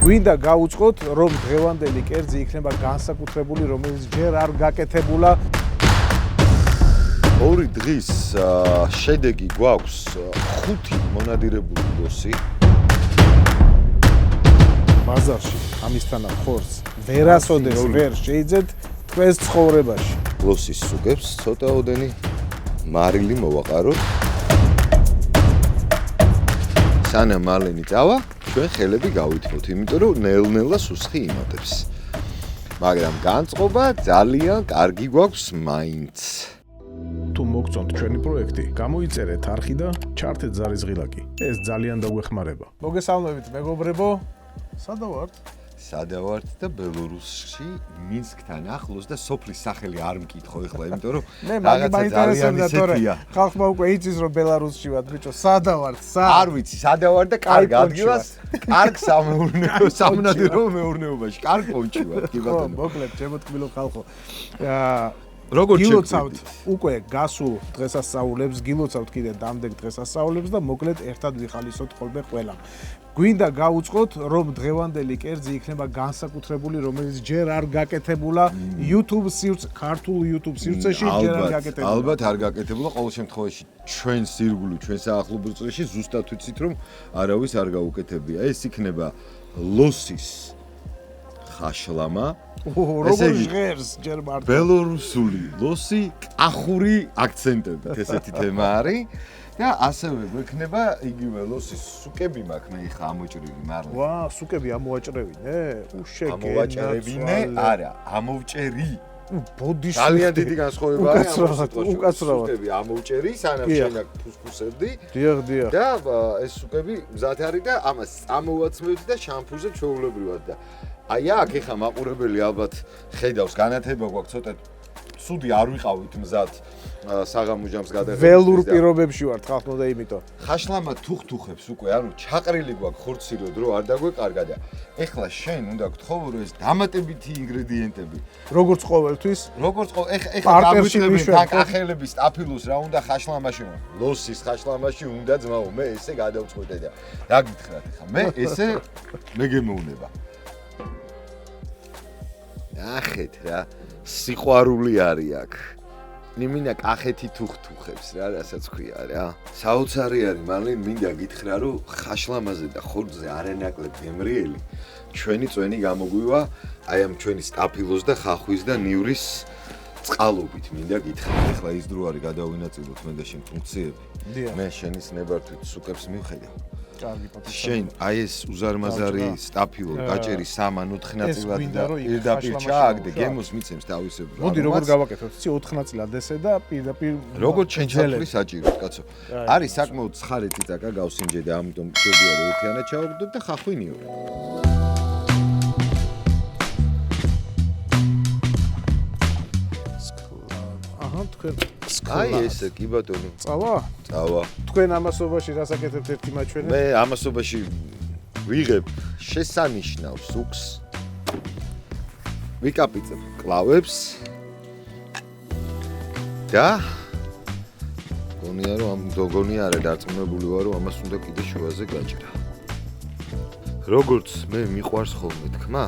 გვინდა გაუწყოთ, რომ დღევანდელი კერძი იქნება განსაკუთრებული, რომელიც ჯერ არ გაკეთებულა. ორი დღის შედეგი გვაქვს 5 მონადირებული ლოსი. ბაზარში ამისთანა ხორცს ვერასოდეს ვერ შეიძეთ თქვენს ცხოვრებაში. ლოსის სუგებს ცოტაოდენი მარილი მოვაყაროთ. სანამ მალენი წავა, ჩვენ ხელები გავითმოთ, იმიტომ რომ ნელ-ნელა სუსხი იმატებს. მაგრამ განწყობა ძალიან კარგი გვაქვს მაინც. თუ მოგწონთ ჩვენი პროექტი, გამოიწერეთ არხი და ჩართეთ ზარისღილაკი. ეს ძალიან დაგვეხმარება. მოგესალმებით, მეგობრებო. სადა ვართ? სადა ვართ და ბელორუსში, მინსკთან ახლოს და სოფლის სახელი არ მკითხო ეხლა, იმიტომ რომ რაღაცა ძალიან ისეთია. ხალხმა უკვე იცის რომ ბელარუსში ვართ, ბიჭო, სადა ვართ? არ ვიცი, სადა ვართ და კარგ ადგილას, კარგ სამონადირო მეურნეობაში, კარგ პონჩი ვართ, კი ბატონო. მოკლედ, შემოთქმილო ხალხო. როგორ გილოცავთ უკვე გასულ დღესასწაულებს, გილოცავთ კიდე დამდეგ დღესასწაულებს და მოკლედ ერთად ვიხალისოთ ხოლმე ყველამ. გვინდა გაუწყოთ, რომ დღევანდელი კერძი იქნება განსაკუთრებული, რომელიც ჯერ არ გაკეთებულა YouTube სივრცეში, ქართულ YouTube სივრცეში ჯერ არ გაკეთებულა. ალბათ არ გაკეთებულა, ყოველ შემთხვევაში ჩვენ სირგული, ჩვენ საახლობო წრეში ზუსტად ვიცით, რომ არავის არ გაუკეთებია. ეს იქნება ლოსის ხაშლამა. როგორ ჟღერს ჯერ მარტო. ბელორუსული ლოსი, კახური აქცენტებით, ესეთი თემა არის. და ასევე გვექნება იგივე ლოსის სუკები მაქვს მე ხა ამოჭრილი მარლა. ვა, სუკები ამოვაჭრევინე? უშეგენ. ამოვაჭრევინე? არა, ამოვჭერი. ბოდიში. ძალიან დიდი განსხვავება არის უკაცრავად. სუკები ამოვჭერი, სანამ შენ აქ ფუსფუსებდი. დიახ. და ეს სუკები მზად არის და ამას ამოვაცმევთ და შამპუზე ჩვეულებრივად და აი აქ ეხა მაყურებელი ალბათ ხედავს განათება გვაქვს ცოტა ცუდი არ ვიყავით მზად საღამოჯამს გადაღებისთვის. ველურ პირობებში ვართ ხალხო და იმიტომ. ხაშლამა თუხთუხებს უკვე ანუ ჩაყრილი გვაქვს ხორცი რო დრო არ დაგვეკარგა და ეხლა შენ უნდა გთხოვო რომ ეს დამატებითი ინგრედიენტები როგორც ყოველთვის ეხლა გაგვიწევენ კახელების სტაფილოს რა უნდა ხაშლამაში ლოსის ხაშლამაში უნდა ძმაო მე ესე გადავწყვეტე და დაგითხრათ ეხლა მე ესე მე გემოვნება ნახეთ რა სიყვარული არის აქ ნიმინა კახეთი თუხთუხებს რა რასაც ქვია რა საოცარი არის მალე მინდა გითხრა რომ ხაშლამაზე და ხორცზე არანაკლებ გემრიელი ჩვენი წვენი გამოგვივა აი ამ ჩვენი სტაფილოს და ხახვის და ნივრის წყალობით მინდა გითხრა ეხლა ის დრო არის გადავინაწილოთ მე და შენ ფუნქციები მე შენის ნებართვით სუკებს მივხედავ კარგი პატარა შენ აი ეს უზარმაზარი სტაფილო გაჭერი 3-4 ნაწილად და პირდაპირ ჩააგდე გემოს მიცემს თავისებურად მოდი როგორ გავაკეთოთ იცი 4 ნაწილად ესე და პირდაპირ როგორ ჩვენ ჩათვლის საჭიროდ კაცო არის საკმაოდ ცხარე წიწაკა გავსინჯე და ამიტომ შეგია რომ ერთიანად ჩავაგდოთ და ხახვინიო თქვენ აი ესე კი ბატონო წავა თქვენ ამასობაში რას აკეთებთ ერთი მაჩვენე მე ამასობაში ვიღებ შესანიშნავ სუქს ვიკაპიცებ კლავებს და გონია რომ ამ დოგონი არა დარწმუნებული ვარ რომ ამას უნდა კიდე შუაზე გაჭრა როგორც მე მიყვარს ხოლმე თქმა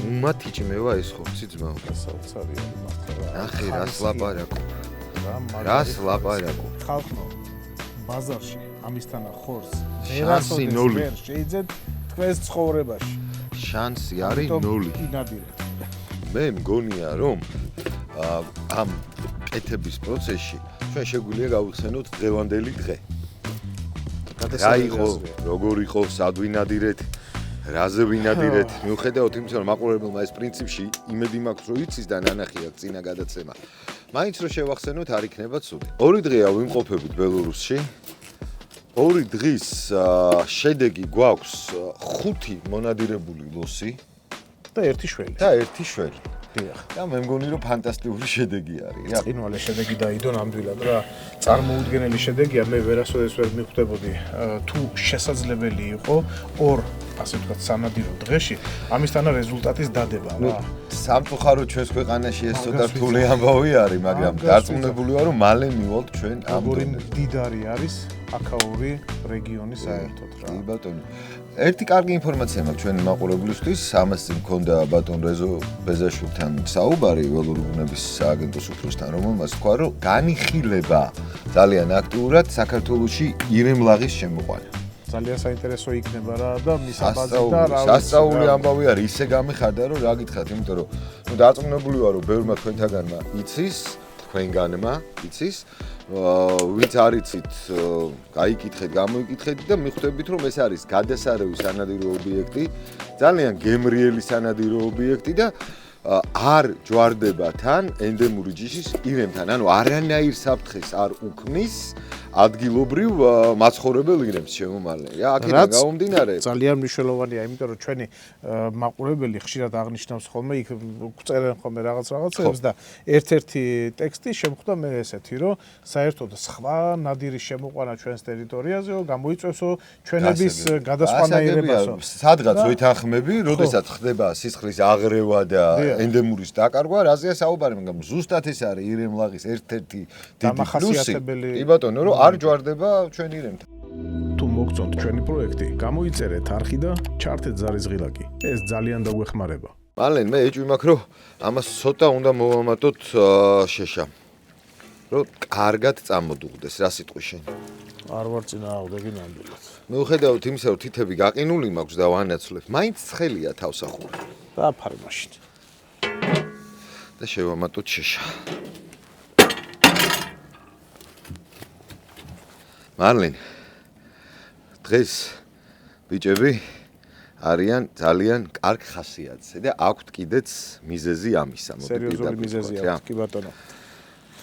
უმათ იჭმევა ეს ხორცი ძმაო საოცარია მართლა ნახე რას ლაპარაკო ხალხო ბაზარში ამისთანა ხორცს შანსი 0 შეიძეთ თქვენს ცხოვრებაში შანსი არის 0 მე მგონია რომ ამ კეთების პროცესში ჩვენ შეგვიძლია გავიხსენოთ დღევანდელი დღე რა იყო როგორ იყო სად ვინადირეთ რაზე ვინადირეთ მიუხედავად იმისა რომ მაყურებელმა ეს პრინციპში იმედი მაქვს რომ იცის და ნანახი აქვს წინა გადაცემა მაინც რომ შევახსენოთ არ იქნება ცუდი ორი დღეა ვიმყოფებით ბელორუსში ორი დღის შედეგი გვაქვს 5 მონადირებული ლოსი და ერთი შველი დიახ და მე მგონი რომ ფანტასტიკური შედეგი არის რა წინვალე შედეგი დაიდო ნამდვილად რა წარმოუდგენელი შედეგია მე ვერასოდეს ვერ მიხვდებოდი თუ შესაძლებელი იყო ორ ასე ვთქვათ, სანადირო დღეში, ამისთანა რეზულტატის დადება რა. სამწუხაროდ ჩვენს ქვეყანაში ეს ცოტა რთული ამბავი არის, მაგრამ დარწმუნებული ვარ, რომ მალე მივალთ ჩვენ ამ როგორი მდიდარი არის აქაური რეგიონი საერთოდ რა. კი ბატონო. ერთი კარგი ინფორმაცია მაქვს ჩვენი მაყურებლისთვის, ამას წინ მქონდა ბატონ რეზო ბეზაშვილთან საუბარი ველური ბუნების სააგენტოს უფროსთან, რომელმაც თქვა, რომ განიხილება ძალიან აქტიურად საქართველოში ირემლაღის შემოყვანა. ძალიან საინტერესო იქნება რა და მის აბაზი და რა სასწაული ამბავი არის, ისე გამიხარდა, რომ რა გითხრათ, იმიტომ რომ ნუ დარწმუნებული ვარ, რომ ბევრმა თქვენთაგანმა იცის, თქვენგანმა იცის, ვინც არ იცით, გაიკითხეთ, გამოიკითხეთ და მიხვდებით, რომ ეს არის გადასარევი სანადირო ობიექტი, ძალიან გემრიელი სანადირო ობიექტი და არ ჯვარდება თან ენდემური ჯიშის ირემთან, ანუ არანაირ საფრთხეს არ უქმნის ადგილობრივ მაცხოვრებელ ირემს შემომავლე. რა, აქედან გამომდინარე, ძალიან მნიშვნელოვანია, იმიტომ რომ ჩვენი მაყურებელი ხშირად აღნიშნავს ხოლმე, იქ წერენ ხოლმე რაღაცებს და ერთ-ერთი ტექსტი შემხვდა მე ესეთი, რომ საერთოდ სხვა ნადირის შემოყვანა ჩვენს ტერიტორიაზეო გამოიწვევსო ჩვენების გადასყვანაირებასო. სადღაც ვეთანხმები, როდესაც ხდება სისხლის აღრევა და ენდემურის დაკარგვა, რაზეა საუბარი, მაგრამ ზუსტად ეს არის ირემლაღის ერთ-ერთი დიდი პლუსი. კი ბატონო, რომ არ ჯვარდება ჩვენი ირემთან. თუ მოგწონთ ჩვენი პროექტი, გამოიწერეთ არხი და ჩართეთ ზარიზღილაკი. ეს ძალიან დაგვეხმარება. მალენ მე ეჭვი მაქვს, რომ ამას ცოტა უნდა მოვამატოთ შეშა. რომ კარგად წამოდუღდეს რა სიტყვი შენ. არ ვარ წინააღმდეგი ნამდვილად. მიუხედავად იმისა, რომ თითები გაყინული მაქვს და ვანაცვლებ, მაინც ცხელია თავსახური. დააფარე მაშინ. და შევამატოთ შეშა. მარლენ, დღეს ბიჭები არიან ძალიან კარგ ხასიათზე და აქვთ კიდეც მიზეზი ამისა. სერიოზული მიზეზი აქვს, კი ბატონო.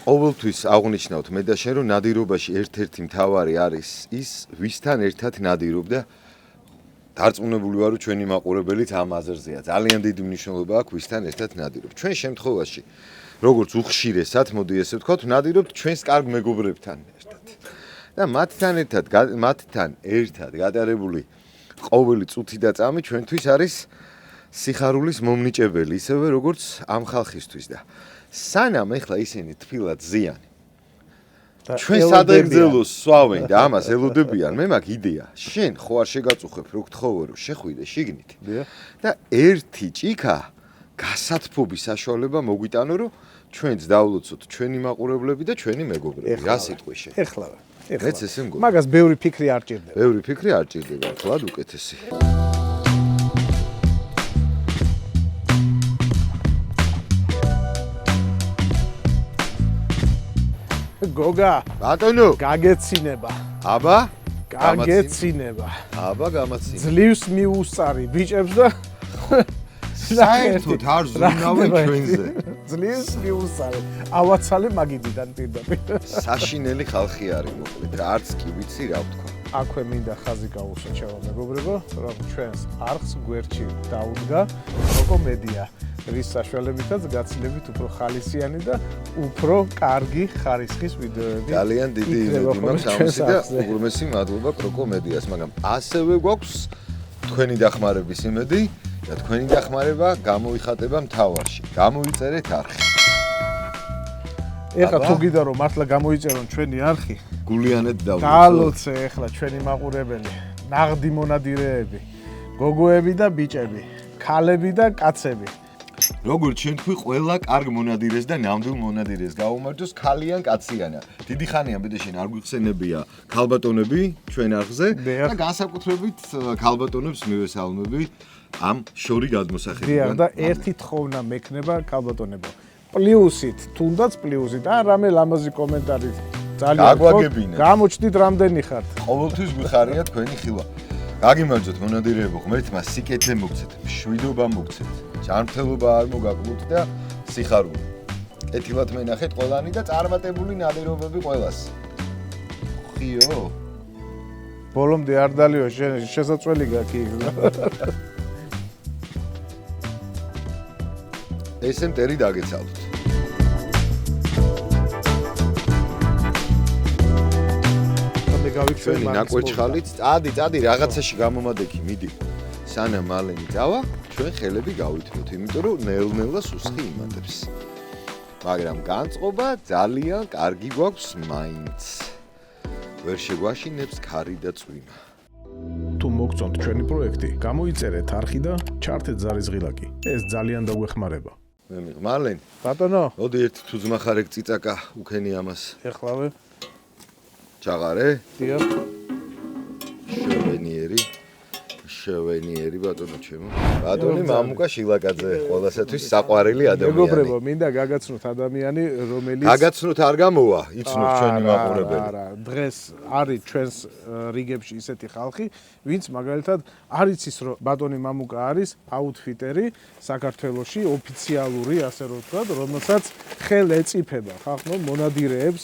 ყოველთვის აღნიშნავთ მე და შენ, რომ ნადირობაში ერთ-ერთი მთავარი არის ის, ვისთან ერთად ნადირობდა. დარწმუნებული ვარ, რომ ჩვენი მაყურებელიც ამ აზრზეა. ძალიან დიდი მნიშვნელობა აქვს ვისთან ერთად ნადირობ. ჩვენ შემთხვევაში, როგორც უხშირესად, მოდი ესე ვთქვათ, ნადირობთ ჩვენს კარგ მეგობრებთან ერთად. და მათთან ერთად გატარებული ყოველი წუთი და წამი ჩვენთვის არის სიხარულის მომნიჭებელი, ისევე როგორც ამ ხალხისთვის და სანამ ეხლა ისინი თბილად ზიან ჩვენ სადღეგრძელოს სვავენ და ამას ელოდებიან, მე მაქვს იდეა. შენ ხო არ შეგაწუხებ, რო გთხოვე, რომ შეხვიდე შიგნით და ერთი ჭიქა გასათბობის საშუალება მოგვიტანო, რომ ჩვენც დავლოცოთ ჩვენი მაყურებლები და ჩვენი მეგობრები. რა სიტყვი შენ? ეხლა მეც ესე მგონი. მაგას ბევრი ფიქრი არ ჭირდება. ბევრი ფიქრი არ ჭირდება, თლად უკეთესი. გოგა, ბატონო, გაგეცინება. აბა? გაგეცინება. აბა, გამაცინება. ძლივს მიუსწარი ბიჭებს და საერთოდ არ ზრუნავენ ჩვენზე. ძლივს მიუსწარი. ავაცალე მაგიდიდან პირდაპირ. საშინელი ხალხი არის მოკლედ, არც კი ვიცი რა ვთქვა. აქვე მინდა ხაზი გაუსვა ჩემო მეგობრებო, რომ ჩვენს არხს გვერდში დაუდგა როკომედია, რის საშუალებითაც გაცილებით უფრო ხალისიანი და უფრო კარგი ხარისხის ვიდეოები. ძალიან დიდი იმედი მაქვს ამისი და უღრმესი მადლობა როკომედიას, მაგრამ ასევე გვაქვს თქვენი დახმარების იმედი და თქვენი დახმარება გამოიხატება მთავარში. გამოიწერეთ არხი. ეხლა თუ გიდა რომ მართლა გამოიწერონ ჩვენი არხი, გულიანად დაალოცე ეხლა ჩვენი მაყურებელი, ნაღდი მონადირეები, გოგოები და ბიჭები, ქალები და კაცები. როგორც შენ თქვი, ყველა კარგ მონადირეს და ნამდვილ მონადირეს გაუმარჯოს, ქალიან კაციანა. დიდი ხანია ბედაშენ არ გვიხსენებია ქალბატონები ჩვენ არხზე და განსაკუთრებით ქალბატონებს მივესალმები ამ შორი გადმოსახედიდან. და ერთი თხოვნა მექნება ქალბატონებო. პლუსით, თუნდაც პლუსით, რამე ლამაზი კომენტარი ძალიან გამოჩდით რამდენი ხართ. ყოველთვის გვიხარია თქვენი ხილვა. გაგიმარჯოთ მონადირეებო, ღმერთმა სიკეთე მოგცეთ, მშვიდობა მოგცეთ, ჯანმრთელობა არ მოგაკლოთ და სიხარული. კეთილად მენახეთ ყველანი და წარმატებული ნადირობები ყველას. ხიო? ბოლომდე არ დალიო, შესაძლებელი გაქვს. ესე მტერი დაგეცალოთ. ჩვენი ნაკვეჭხალით, წადი, რაღაცაში გამომადექი, მიდი. სანამ მალენი დავა, ჩვენ ხელები გავითმოთ, იმიტომ რომ ნელ-ნელა სუსხი იმატებს. მაგრამ განწყობა ძალიან კარგი გვაქვს მაინც. ვერ შეგვაშინებს ქარი და წვიმა. თუ მოგწონთ ჩვენი პროექტი, გამოიწერეთ არხი და ჩართეთ ზარის ღილაკი. ეს ძალიან დაგვეხმარება. მე მიღ მალენ. ბატონო, მოდი ერთი თუ ძმახარეკ წიწაკა უქენი ამას. ეხლავე. ჩაღარე? დიახ. შევენიერი ბატონო ჩემო. ბატონი მამუკა შილაკაძე, ყველასათვის საყვარელი ადამიანი. მეგობრებო, მინდა გაგაცნოთ ადამიანი, რომელიც გაგაცნოთ არ გამოვა, იცნობს ჩვენი მაყურებელი. არა, დღეს არის ჩვენს რიგებში ისეთი ხალხი, ვინც მაგალითად არ იცის, რომ ბატონი მამუკა არის აუთფიტერი საქართველოში ოფიციალური, ასე რომ ვთქვათ, რომელსაც ხელ ეწიფება ხალხო მონადირეებს,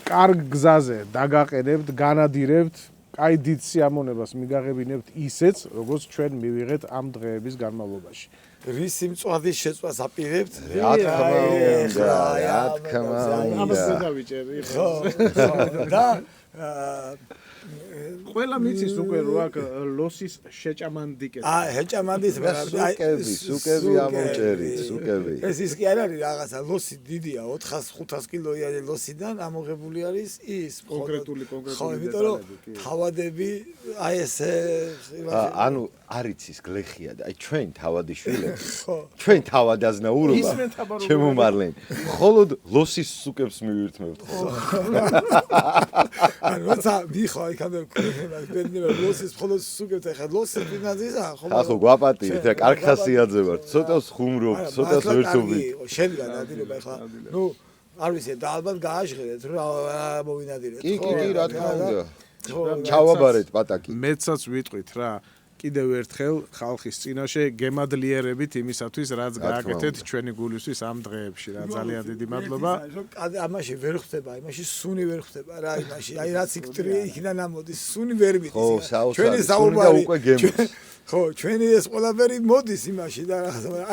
კარგ გზაზე დაგაყენებთ, განადირებთ, აი დიდ სიამონებას მიგაღებინებთ ისეც, როგორც ჩვენ მივიღეთ ამ დღეების განმავლობაში. რისი მწვადის შეწვას აპირებთ? რა თქმა უნდა. ამას გადავიჭერი. ხო, და ყველა მიცის უკვე რო აქ ლოსის შეჭამანდიკეთ. ჰეჭამანდის სუკები ამოჭერით, სუკები. ეს ის კი არ არის რაღაცა, ლოსი დიდია, 400-500 კილოიანი ლოსიდან ამოღებული არის ის კონკრეტული ხო, იმიტომ რომ თავადები აი ესე ანუ არიცის გლეხია და აი ჩვენ თავადიშვილები. ჩვენ თავადაზნაურობა. ჩემო მარლენ. მხოლოდ ლოსის სუკებს მივირთმევთ ხო? როცა მიხო იქამდე ქრება ბედნიერად ლოსის მხოლოდ სუკებს ახლა ლოსის ბინაზისა ხო? ახო გვაპატიეთ და კარგ ხასიათზე ვარ. ცოტას ხუმრობ, ცოტას ვერთობი. შენგან ნადირობა ახლა ნუ არ ვიცი და ალბათ გააჟღერეთ რა მოვინადირეთ კი, რა თქმა უნდა. ჩავაბარეთ პატაკი. მეცაც ვიტყვით რა. კიდევ ერთხელ ხალხის წინაშე გემადლიერებით იმისათვის, რაც გააკეთეთ ჩვენი გულისთვის ამ დღეებში რა. ძალიან დიდი მადლობა. ამაში ვერ ხვდება, იმაში სუნი ვერ ხვდება რა, იმაში. აი რაც იქიდან ამოდის, სუნი ვერ მიდის. ჩვენი საუბარი უკვე გემოს. ხო, ჩვენი ეს ყველაფერი მოდის იმაში და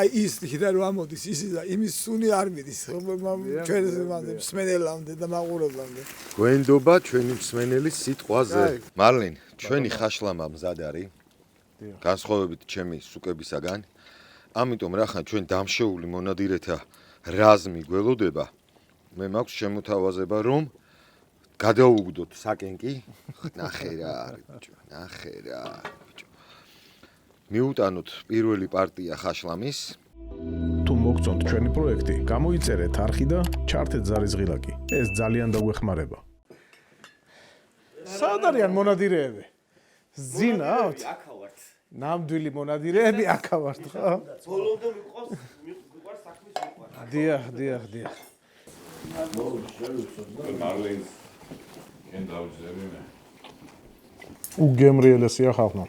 აი ის იქიდან რომ ამოდის, ის და იმის სუნი არ მიდის. ჩვენ მსმენელამდე და მაყურებლამდე. გვენდობა ჩვენი მსმენელის სიტყვაზე. მარლინ, ჩვენი ხაშლამა მზად არის. განსხვავებით ჩემი სუკებისაგან. ამიტომ რახან ჩვენ დამშეული მონადირეთა რაზმი გველოდება, მე მაქვს შემოთავაზება რომ გადაუგდოთ საკენკი. ნახე რა არის ბიჭო, ნახე რა არის ბიჭო. მიუტანოთ პირველი პარტია ხაშლამის. თუ მოგწონთ ჩვენი პროექტი, გამოიწერეთ არხი და ჩართეთ ზარის ღილაკი. ეს ძალიან დაგვეხმარება. სად არიან მონადირეები? ზინავთ? ნამდვილი მონადირეები აქა ვართ ხო? ბოლომდე მიყვარს საქმის მიყვარს. დიახ. მარლენს კენ დავძები მე. უგემრიელესია ხალხო.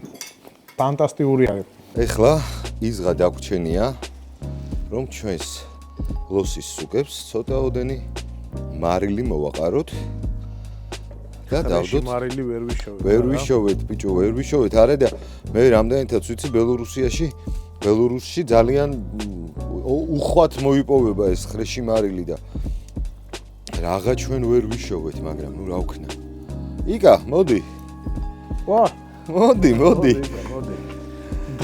ფანტასტიკური არის. ეხლა იზღა დაგვრჩენია რომ ჩვენს ლოსის სუკებს ცოტაოდენი მარილი მოვაყაროთ და დავდოთ მარილი ვერ ვიშოვეთ. ვერ ვიშოვეთ ბიჭო, ვერ ვიშოვეთ. არა და მე რამდენითაც ვიცი ბელორუსში ძალიან უხვად მოიპოვება ეს ხრეში მარილი და რაღა ჩვენ ვერ ვიშოვეთ, მაგრამ ნუ რა ვქნა. იკა, მოდი. ვა, მოდი.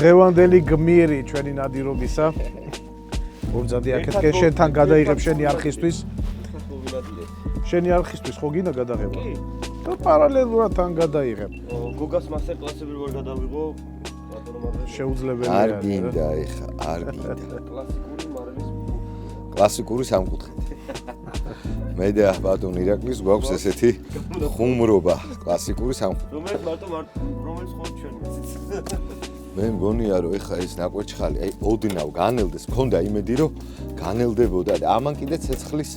დღევანდელი გმირი ჩვენი ნადირობისა. ორძადი აქეთკენ შენთან გადაიღებ შენი არხისთვის. შენი არხისთვის ხო გინდა გადაღება? კი. და პარალელურად თან გადაიღებ. გოგას მასტერ კლასები როგორ გადავიღო? ბატონო მარლენ. შეუძლებელია. არ გინდა ეხა, არ გინდა. კლასიკური მარლის კლასიკური სამკუთხედი. მე და ბატონ ირაკლის გვაქვს ესეთი ხუმრობა, კლასიკური სამკუთხედი. რომელიც ხო ჩვენ მეცით. მე მგონია რომ ეხა ეს ნაკვერჩხალი აი ოდნავ განელდეს, მქონდა იმედი რომ განელდებოდა და ამან კიდე ცეცხლის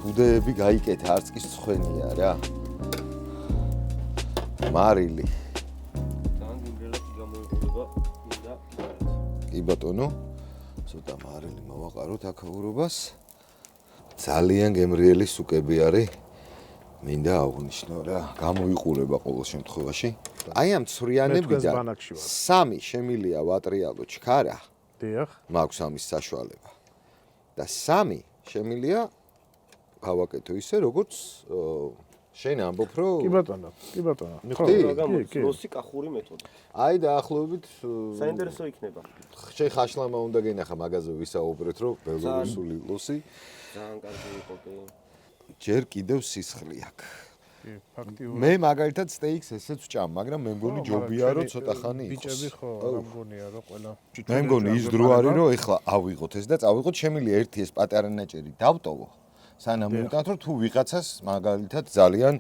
ბუდეები გაიკეთა, არც კი სხვენია რა. მარილი. განგრელაკი გამოიყურება და კი ბატონო, ცოტა მარილი მოვაყაროთ აქაურობას. ძალიან გემრიელი სუკები არის. მინდა აღვნიშნო რა, გამოიყურება ყოველ შემთხვევაში. აი ამ ცვრიანებიდან 3 შემილია ვატრიალო ჩქარა. დიახ. მაქვს ამის საშუალება. და 3 შემილია გავაკეთო ისე, როგორც შენ ამბობ რომ კი ბატონო, კი ბატონო. მიხდი? კი. ლოსი კახური მეთოდი. აი დაახლოებით საინტერესო იქნება. შენ ხაშლამა უნდა გენახა მაგაზე ვისაუბრეთ რომ ბელორუსული ლოსი ძალიან კარგი იყო კი. ჯერ კიდევ სისხლი აქვს. კი, ფაქტიურად. მე მაგალითად სტეიქს ესეც ვჭამ, მაგრამ მე მგონი ჯობია რომ ცოტა ხანი იყოს. ბიჭები ხო, რა მგონია რომ ყველა. მე მგონი ის დრო არის რომ ეხლა ავიღოთ ეს და წავიღოთ შემიძლია ერთი ეს პატარა ნაჭერი დავტოვო. სანამ მოვიტანოთ რომ თუ ვიღაცას მაგალითად ძალიან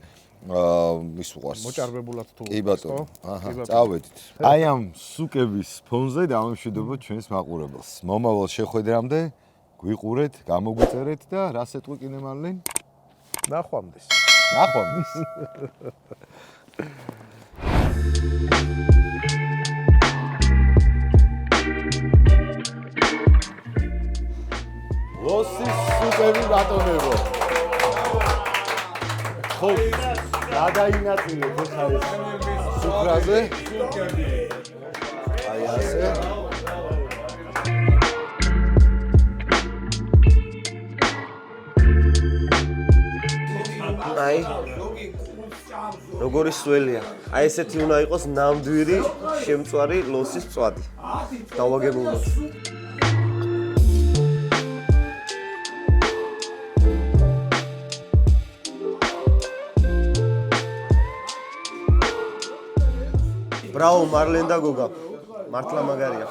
ის უყარს. მოჭარბებულად თუ. კი ბატონო. აჰა, წავედით. აი ამ სუკების ფონზე დავამშვიდობოთ ჩვენს მაყურებელს. მომავალ შეხვედრამდე გვიყურეთ, გამოგვიწერეთ და რას ეტყვი კინემალენ? ნახვამდის. ნახვამდის. ლოსის სუკები ბატონებო. ხო, გადაინაწილეთ ახლა ეს სუკრაზე. აი ასე. აი როგორი სველია. აი ესეთი უნდა იყოს ნამდვილი შემწვარი ლოსის მწვადი. დავაგებულოთ. ბრავო მარლენ და გოგა. მართლა მაგარია.